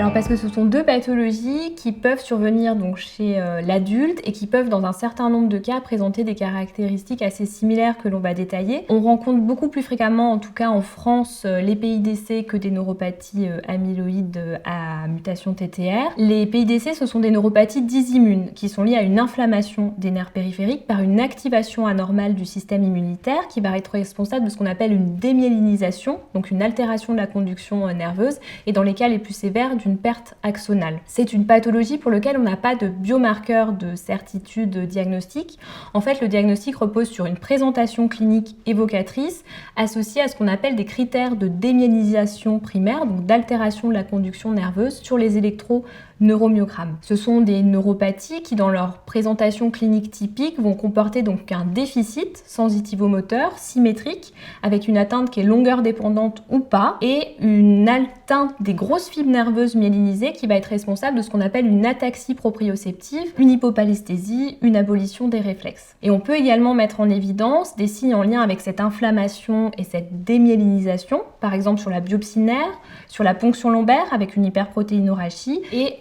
Alors parce que ce sont deux pathologies qui peuvent survenir donc chez l'adulte et qui peuvent dans un certain nombre de cas présenter des caractéristiques assez similaires que l'on va détailler. On rencontre beaucoup plus fréquemment, en tout cas en France, les PIDC que des neuropathies amyloïdes à mutation TTR. Les PIDC, ce sont des neuropathies dysimmunes qui sont liées à une inflammation des nerfs périphériques par une activation anormale du système immunitaire qui va être responsable de ce qu'on appelle une démyélinisation, donc une altération de la conduction nerveuse et dans les cas les plus sévères d'une perte axonale. C'est une pathologie pour laquelle on n'a pas de biomarqueur de certitude diagnostique. En fait, le diagnostic repose sur une présentation clinique évocatrice associée à ce qu'on appelle des critères de démyélinisation primaire, donc d'altération de la conduction nerveuse sur les électroneuromyogrammes. Ce sont des neuropathies qui, dans leur présentation clinique typique, vont comporter donc un déficit sensitivomoteur symétrique avec une atteinte qui est longueur dépendante ou pas et une atteinte des grosses fibres nerveuses myélinisées qui va être responsable de ce qu'on appelle une ataxie proprioceptive, une hypopalesthésie, une abolition des réflexes. Et on peut également mettre en évidence des signes en lien avec cette inflammation et cette démyélinisation, par exemple sur la biopsie nerf, sur la ponction lombaire avec une hyperprotéinorachie et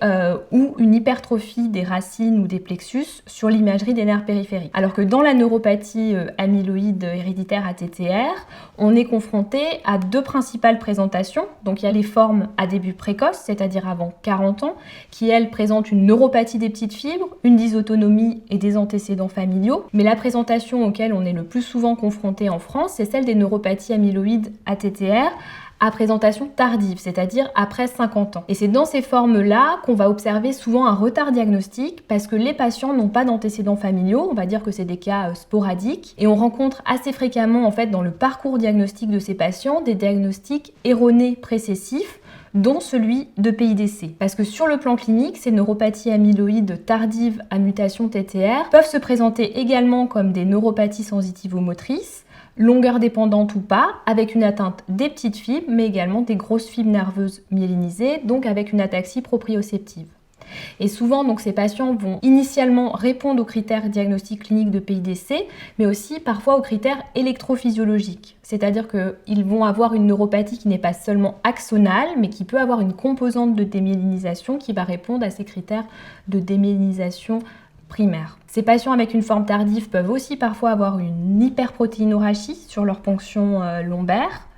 ou une hypertrophie des racines ou des plexus sur l'imagerie des nerfs périphériques. Alors que dans la neuropathie amyloïde héréditaire ATTR, on est confronté à deux principales présentations. Donc il y a les formes à début précoce, c'est-à-dire avant 40 ans, qui elles présentent une neuropathie des petites fibres, une dysautonomie et des antécédents familiaux. Mais la présentation auquel on est le plus souvent confronté en France, c'est celle des neuropathies amyloïdes ATTR à présentation tardive, c'est-à-dire après 50 ans. Et c'est dans ces formes-là qu'on va observer souvent un retard diagnostique parce que les patients n'ont pas d'antécédents familiaux, on va dire que c'est des cas sporadiques, et on rencontre assez fréquemment en fait dans le parcours diagnostique de ces patients des diagnostics erronés précessifs, dont celui de PIDC. Parce que sur le plan clinique, ces neuropathies amyloïdes tardives à mutation TTR peuvent se présenter également comme des neuropathies sensitivomotrices, longueur dépendante ou pas, avec une atteinte des petites fibres, mais également des grosses fibres nerveuses myélinisées, donc avec une ataxie proprioceptive. Et souvent, donc, ces patients vont initialement répondre aux critères diagnostiques cliniques de PIDC, mais aussi parfois aux critères électrophysiologiques. C'est-à-dire qu'ils vont avoir une neuropathie qui n'est pas seulement axonale, mais qui peut avoir une composante de démyélinisation qui va répondre à ces critères de démyélinisation primaire. Ces patients avec une forme tardive peuvent aussi parfois avoir une hyperprotéinorachie sur leur ponction lombaire,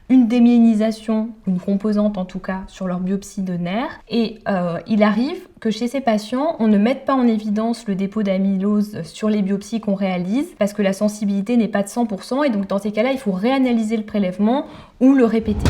une démyélinisation, une composante en tout cas, sur leur biopsie de nerfs. Et il arrive que chez ces patients, on ne mette pas en évidence le dépôt d'amylose sur les biopsies qu'on réalise parce que la sensibilité n'est pas de 100% et donc dans ces cas-là, il faut réanalyser le prélèvement ou le répéter.